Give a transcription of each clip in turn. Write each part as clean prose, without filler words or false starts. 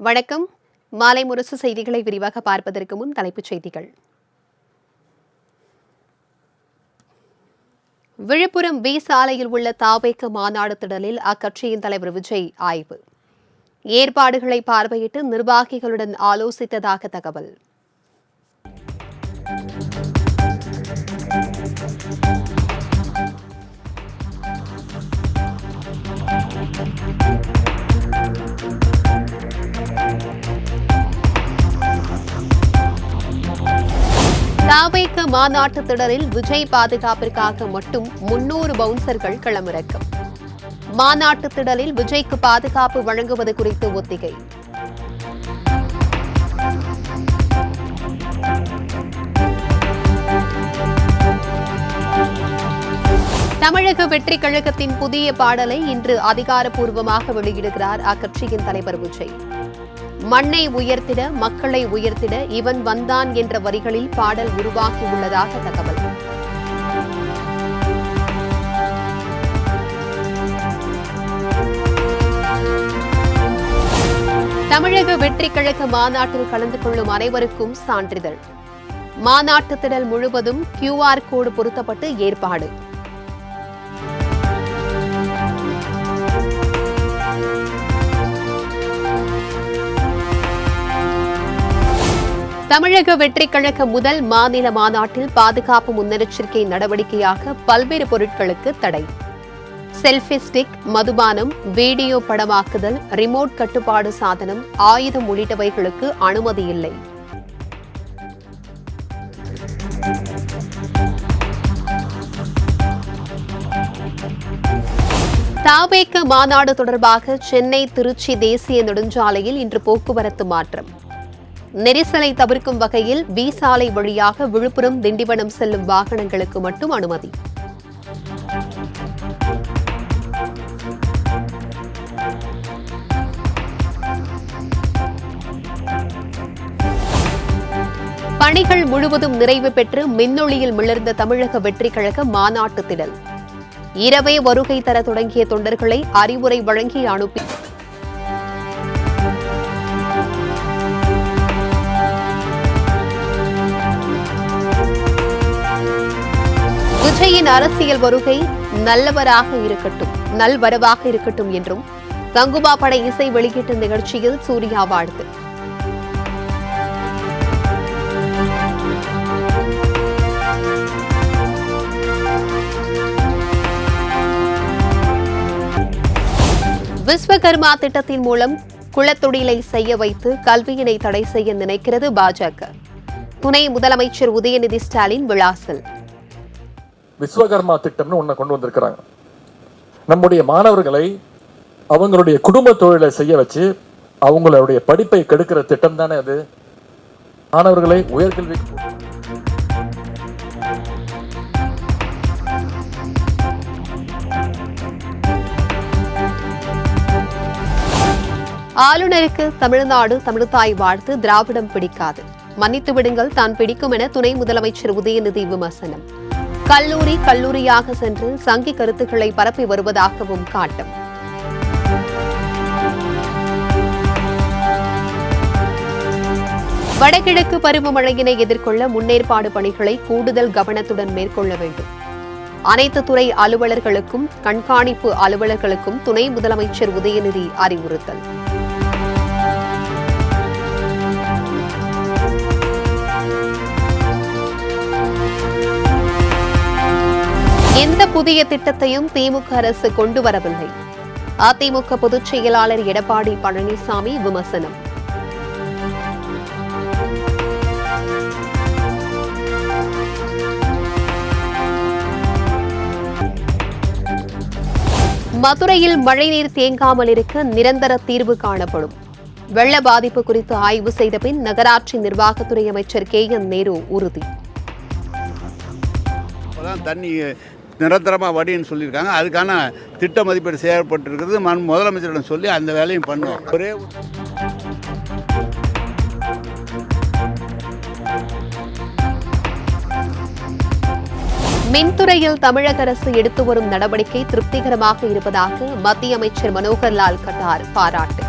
வணக்கம். மாலை முரசு செய்திகளை விரிவாக பார்ப்பதற்கு முன் தலைப்புச் செய்திகள். விழுப்புரம் வி சாலையில் உள்ள தாவேக மாநாடு திடலில் அக்கட்சியின் தலைவர் விஜய் ஆய்வு. ஏற்பாடுகளை பார்வையிட்டு நிர்வாகிகளுடன் ஆலோசித்ததாக தகவல். தாவேக மாநாட்டு திடலில் விஜய் பாதுகாப்பிற்காக மட்டும் 300 பவுன்சர்கள் களமிறக்கம். மாநாட்டு திடலில் விஜய்க்கு பாதுகாப்பு வழங்குவது குறித்து ஒத்திகை. தமிழக வெற்றிக் கழகத்தின் புதிய பாடலை இன்று அதிகாரப்பூர்வமாக வெளியிடுகிறார் அக்கட்சியின் தலைவர் விஜய். மண்ணை உயர்த்திட மக்களை உயர்த்திட இவன் வந்தான் என்ற வரிகளில் பாடல் உருவாகியுள்ளதாக தகவல். தமிழக வெற்றிக் கழக மாநாட்டில் கலந்து கொள்ளும் அனைவருக்கும் சான்றிதழ். மாநாட்டு திடல் முழுவதும் QR கோடு பொருத்தப்பட்டு ஏற்பாடு. தமிழக வெற்றிக் கழக முதல் மாநில மாநாட்டில் பாதுகாப்பு முன்னெச்சரிக்கை நடவடிக்கையாக பல்வேறு பொருட்களுக்கு தடை. செல்ஃபி ஸ்டிக், மதுபானம், வீடியோ படமாக்குதல், ரிமோட் கட்டுப்பாடு சாதனம், ஆயுதம் உள்ளிட்டவைகளுக்கு அனுமதி இல்லை. தாவேக மாநாடு தொடர்பாக சென்னை திருச்சி தேசிய நெடுஞ்சாலையில் இன்று போக்குவரத்து மாற்றம். நெரிசலை தவிர்க்கும் வகையில் வி சாலை வழியாக விழுப்புரம் திண்டிவனம் செல்லும் வாகனங்களுக்கு மட்டும் அனுமதி. பணிகள் முழுவதும் நிறைவு பெற்று மின்னொளியில் மிளர்ந்த தமிழக வெற்றிக் கழக மாநாட்டு திடல். இரவே வருகை தர தொடங்கிய தொண்டர்களை அறிவுரை வழங்கி அனுப்பி விஜயின் அரசியல் வருகை நல்லவராக இருக்கட்டும், நல்வரவாக இருக்கட்டும் என்றும் கங்குபா பட இசை வெளியீட்டு நிகழ்ச்சியில் சூர்யா வாழ்த்து. விஸ்வகர்மா திட்டத்தின் மூலம் குலத்தொழிலை செய்ய வைத்து கல்வியினை தடை செய்ய நினைக்கிறது பாஜக. துணை முதலமைச்சர் உதயநிதி ஸ்டாலின் விளாசல். விஸ்வகர்மா திட்டம்னு ஒன்றை கொண்டு வந்திருக்கிறாங்க. நம்முடைய மாணவர்களை அவங்களுடைய குடும்ப தொழிலை செய்ய வச்சு அவங்களுடைய படிப்பை கெடுக்கிற திட்டம் தானே அது. மாணவர்களை உயர்கல்வி ஆளுநருக்கு தமிழ்நாடு தமிழ்தாய் வாழ்த்து திராவிடம் பிடிக்காது, மன்னித்து விடுங்கள், தான் பிடிக்கும் என துணை முதலமைச்சர் உதயநிதி விமர்சனம். கல்லூரியாக சென்று சங்கி கருத்துக்களை பரப்பி வருவதாகவும் காட்டும். வடகிழக்கு பருவமழையினை எதிர்கொள்ள முன்னேற்பாடு பணிகளை கூடுதல் கவனத்துடன் மேற்கொள்ள வேண்டும். அனைத்து துறை அலுவலர்களுக்கும் கண்காணிப்பு அலுவலர்களுக்கும் துணை முதலமைச்சர் உதயநிதி அறிவுறுத்தல். எந்த புதிய திட்டத்தையும் திமுக அரசு கொண்டு வரவில்லை. அதிமுக பொதுச் செயலாளர் எடப்பாடி பழனிசாமி விமர்சனம். மதுரையில் மழைநீர் தேங்காமல் இருக்க நிரந்தர தீர்வு காணப்படும். வெள்ள பாதிப்பு குறித்து ஆய்வு செய்த பின் நகராட்சி நிர்வாகத்துறை அமைச்சர் KN நேரு உறுதி. தண்ணி நிரந்தரமாக வடின்னு சொல்லியிருக்காங்க. அதுக்கான திட்ட மதிப்பீடு செய்யப்பட்டிருக்கிறது. முதலமைச்சரிடம் சொல்லி அந்த வேலையும் பண்ணுவோம். ஒரே மின்துறையில் தமிழக அரசு எடுத்து வரும் நடவடிக்கை திருப்திகரமாக இருப்பதாக மத்திய அமைச்சர் மனோகர் லால் கட்டார் பாராட்டு.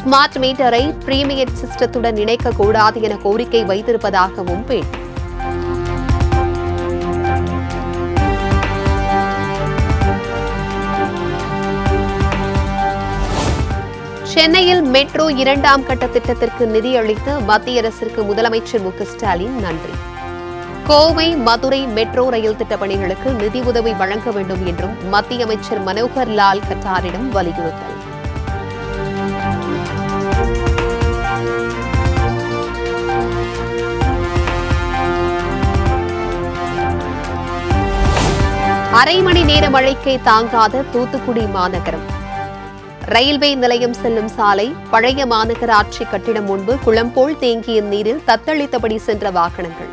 ஸ்மார்ட் மீட்டரை பிரீமியர் சிஸ்டத்துடன் இணைக்கக்கூடாது என கோரிக்கை வைத்திருப்பதாகவும் பேட்டி. சென்னையில் மெட்ரோ 2ஆம் கட்ட திட்டத்திற்கு நிதியளித்த மத்திய அரசிற்கு முதலமைச்சர் மு க ஸ்டாலின் நன்றி. கோவை மதுரை மெட்ரோ ரயில் திட்டப் பணிகளுக்கு நிதி உதவி வழங்க வேண்டும் என்றும் மத்திய அமைச்சர் மனோகர் லால் கட்டாரிடம் வலியுறுத்தல். அரை மணி நேர மழைக்கை தாங்காத தூத்துக்குடி மாநகரம். ரயில்வே நிலையம் செல்லும் சாலை பழைய மாநகராட்சி கட்டிடம் முன்பு குளம் போல் தேங்கிய நீரில் தத்தளித்தபடி சென்ற வாகனங்கள்.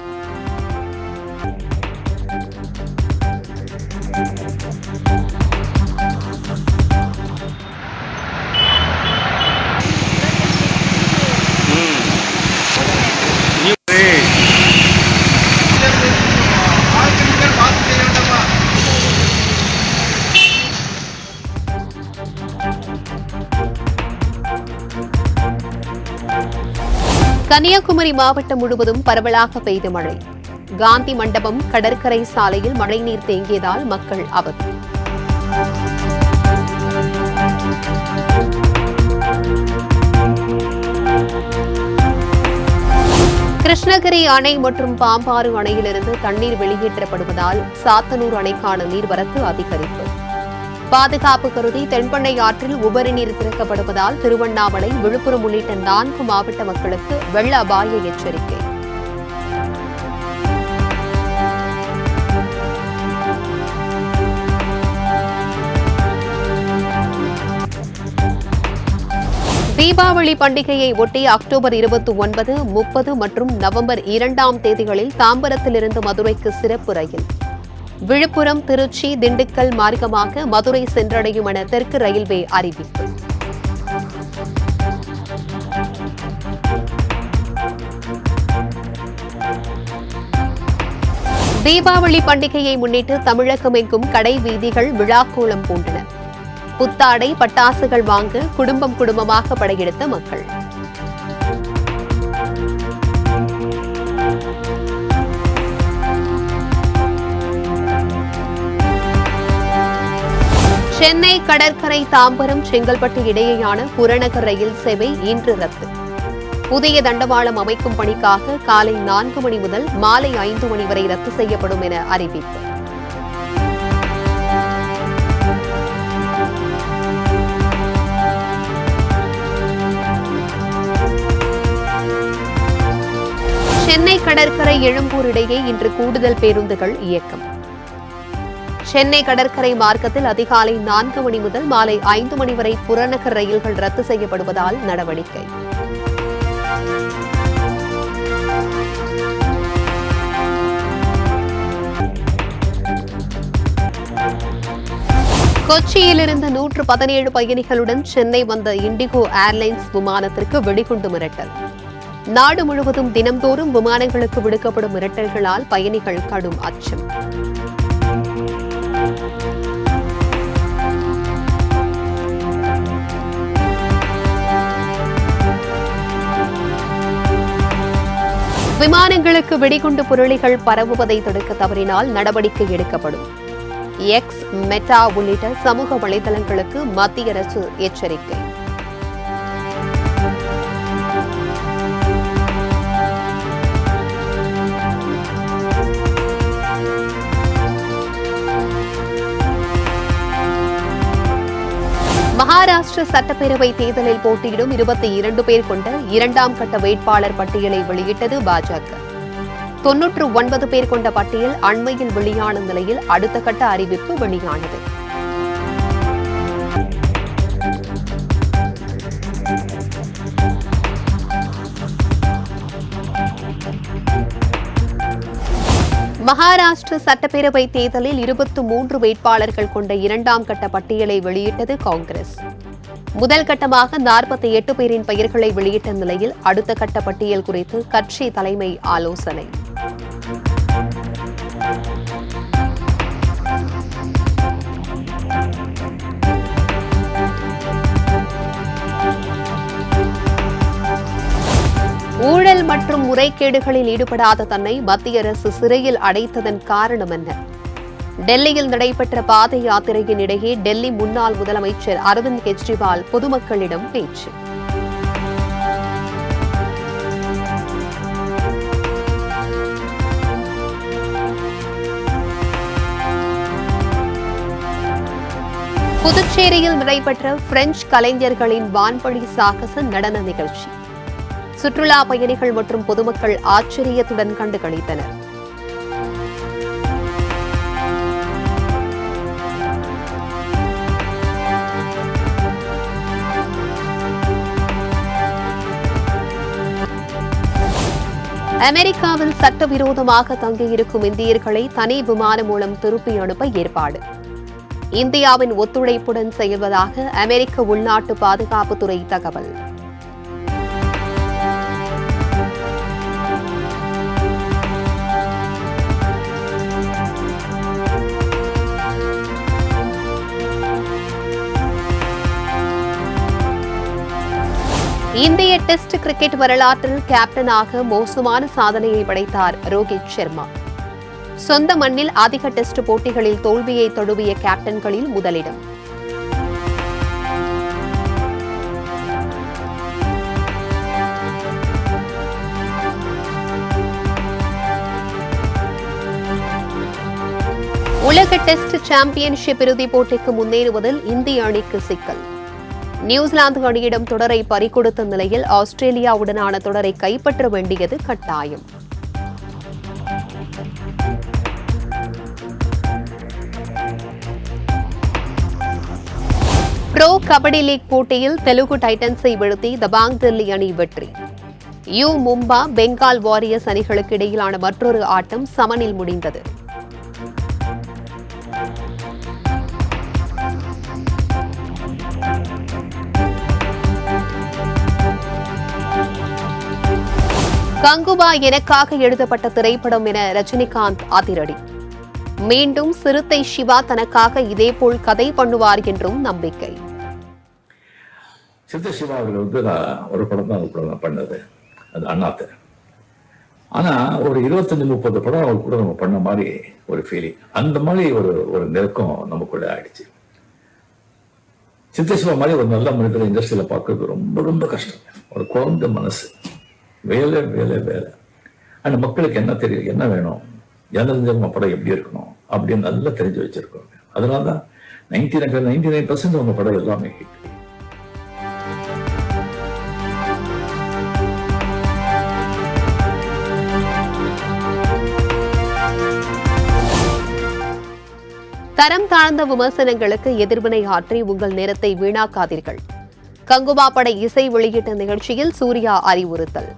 கன்னியாகுமரி மாவட்டம் முழுவதும் பரவலாக பெய்த மழை. காந்தி மண்டபம் கடற்கரை சாலையில் மழைநீர் தேங்கியதால் மக்கள் அவதி. கிருஷ்ணகிரி அணை மற்றும் பாம்பாறு அணையிலிருந்து தண்ணீர் வெளியேற்றப்படுவதால் சாத்தனூர் அணைக்கான நீர்வரத்து அதிகரிப்பு. பாதுகாப்பு கருதி தென்பெண்ணை ஆற்றில் உபரி நீர் திறக்கப்படுவதால் திருவண்ணாமலை, விழுப்புரம் உள்ளிட்ட 4 மாவட்ட மக்களுக்கு வெள்ள அபாய எச்சரிக்கை. தீபாவளி பண்டிகையை ஒட்டி அக்டோபர் 29, 30 மற்றும் நவம்பர் 2ஆம் தேதிகளில் தாம்பரத்திலிருந்து மதுரைக்கு சிறப்பு ரயில். விழுப்புரம், திருச்சி, திண்டுக்கல் மார்க்கமாக மதுரை சென்றடையும் என தெற்கு ரயில்வே அறிவிப்பு. தீபாவளி பண்டிகையை முன்னிட்டு தமிழகமெங்கும் கடை வீதிகள் விழாக்கோலம் பூண்டன. புத்தாடை, பட்டாசுகள் வாங்க குடும்பமாக படையெடுத்த மக்கள். சென்னை கடற்கரை தாம்பரம் செங்கல்பட்டு இடையேயான புறநகர் ரயில் சேவை இன்று ரத்து. புதிய தண்டவாளம் அமைக்கும் பணிக்காக காலை 4 மணி முதல் மாலை 5 மணி வரை ரத்து செய்யப்படும் என அறிவிப்பு. சென்னை கடற்கரை எழும்பூர் இடையே இன்று கூடுதல் பேருந்துகள் இயக்கம். சென்னை கடற்கரை மார்க்கத்தில் அதிகாலை 4 மணி முதல் மாலை 5 மணி வரை புறநகர் ரயில்கள் ரத்து செய்யப்படுவதால் நடவடிக்கை. கொச்சியிலிருந்து 117 பயணிகளுடன் சென்னை வந்த இண்டிகோ ஏர்லைன்ஸ் விமானத்திற்கு வெடிகுண்டு மிரட்டல். நாடு முழுவதும் தினம்தோறும் விமானங்களுக்கு விடுக்கப்படும் மிரட்டல்களால் பயணிகள் கடும் அச்சம். விமானங்களுக்கு வெடிகுண்டு புரளிகள் பரவுவதை தடுக்க தவறினால் நடவடிக்கை எடுக்கப்படும். எக்ஸ், மெட்டா உள்ளிட்ட சமூக வலைதளங்களுக்கு மத்திய அரசு எச்சரிக்கை. மகாராஷ்டிர சட்டப்பேரவை தேர்தலில் போட்டியிடும் 22 பேர் கொண்ட 2ஆம் கட்ட வேட்பாளர் பட்டியலை வெளியிட்டது பாஜக. 99 பேர் கொண்ட பட்டியல் அண்மையில் வெளியான நிலையில் அடுத்த கட்ட அறிவிப்பு வெளியானது. மகாராஷ்டிர சட்டப்பேரவை தேர்தலில் 23 வேட்பாளர்கள் கொண்ட 2ஆம் கட்ட பட்டியலை வெளியிட்டது காங்கிரஸ். முதல் கட்டமாக 48 பேரின் பெயர்களை வெளியிட்ட நிலையில் அடுத்த கட்ட பட்டியல் குறித்து கட்சி தலைமை ஆலோசனை. ஊழல் மற்றும் முறைகேடுகளில் ஈடுபடாத தன்னை மத்திய அரசு சிறையில் அடைத்ததன் காரணம் என்ன? டெல்லியில் நடைபெற்ற பாத யாத்திரையின் இடையே டெல்லி முன்னாள் முதலமைச்சர் அரவிந்த் கெஜ்ரிவால் பொதுமக்களிடம் பேச்சு. புதுச்சேரியில் நடைபெற்ற பிரெஞ்சு கலைஞர்களின் வான்வழி சாகச நடன நிகழ்ச்சி சுற்றுலா பயணிகள் மற்றும் பொதுமக்கள் ஆச்சரியத்துடன் கண்டுகளித்தனர். அமெரிக்காவில் சட்டவிரோதமாக தங்கியிருக்கும் இந்தியர்களை தனி விமானம் மூலம் திருப்பி அனுப்ப ஏற்பாடு. இந்தியாவின் ஒத்துழைப்புடன் செயல்வதாக அமெரிக்க உள்நாட்டு பாதுகாப்புத்துறை தகவல். இந்திய டெஸ்ட் கிரிக்கெட் வரலாற்றில் கேப்டனாக மோசமான சாதனையை படைத்தார் ரோஹித் சர்மா. சொந்த மண்ணில் அதிக டெஸ்ட் போட்டிகளில் தோல்வியை தழுவிய கேப்டன்களில் முதலிடம். உலக டெஸ்ட் சாம்பியன்ஷிப் இறுதிப் போட்டிக்கு முன்னேறுவதில் இந்திய அணிக்கு சிக்கல். நியூசிலாந்து அணியிடம் தொடரை பறிகொடுத்த நிலையில் ஆஸ்திரேலியாவுடனான தொடரை கைப்பற்ற வேண்டியது கட்டாயம். ப்ரோ கபடி லீக் போட்டியில் தெலுங்கு டைட்டன்ஸை வீழ்த்தி தபாங் தில்லி அணி வெற்றி. மும்பா பெங்கால் வாரியர்ஸ் அணிகளுக்கு இடையிலான மற்றொரு ஆட்டம் சமனில் முடிந்தது. கங்குபா எனக்காக எழுதப்பட்ட திரைப்படம் என ரஜினிகாந்த் அதிரடி. மீண்டும் சிறுத்தை சிவா தனக்காக இதேபோல் கதை பண்ணுவார் என்றும் நம்பிக்கை. சிறுத்தை சிவா அவர்கள் ஒரு படம் தான் கூட பண்ணது, அது அண்ணாத்த. ஆனா ஒரு 25-30 படம் அவர் கூட நம்ம பண்ண மாதிரி ஒரு ஃபீலிங், அந்த மாதிரி ஒரு நெருக்கம் நமக்குள்ள ஆயிடுச்சு. சிறுத்தை சிவா மாதிரி ஒரு நல்ல மனிதரை இண்டஸ்ட்ரியில பார்க்கறது ரொம்ப ரொம்ப கஷ்டம். ஒரு குழந்தை மனசு, வேலை வேலை வேலை. அந்த மக்களுக்கு என்ன தெரியும், என்ன வேணும், ஜனரஞ்சன் படம் எப்படி இருக்கணும் அப்படின்னு நல்லா தெரிஞ்சு வச்சிருக்கோம். அதனாலதான் 99% உங்க படம் எல்லாமே ஹிட். தரம் தாழ்ந்த விமர்சனங்களுக்கு எதிர்வினை ஆற்றி உங்கள் நேரத்தை வீணாக்காதீர்கள். கங்குபா பட இசை வெளியீட்டு நிகழ்ச்சியில் சூர்யா அறிவுறுத்தல்.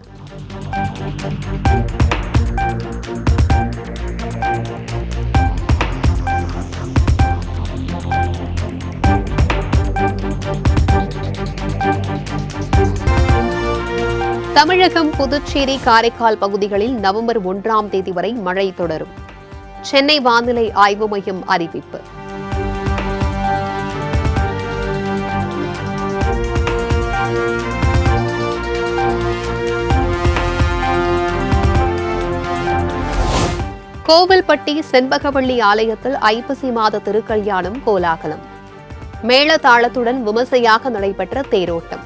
தமிழகம், புதுச்சேரி, காரைக்கால் பகுதிகளில் நவம்பர் 1ஆம் தேதி வரை மழை தொடரும். சென்னை வானிலை ஆய்வு மையம் அறிவிப்பு. கோவில்பட்டி செண்பகவள்ளி ஆலயத்தில் ஐப்பசி மாத திருக்கல்யாணம் கோலாகலம். மேளதாளத்துடன் விமர்சையாக நடைபெற்ற தேரோட்டம்.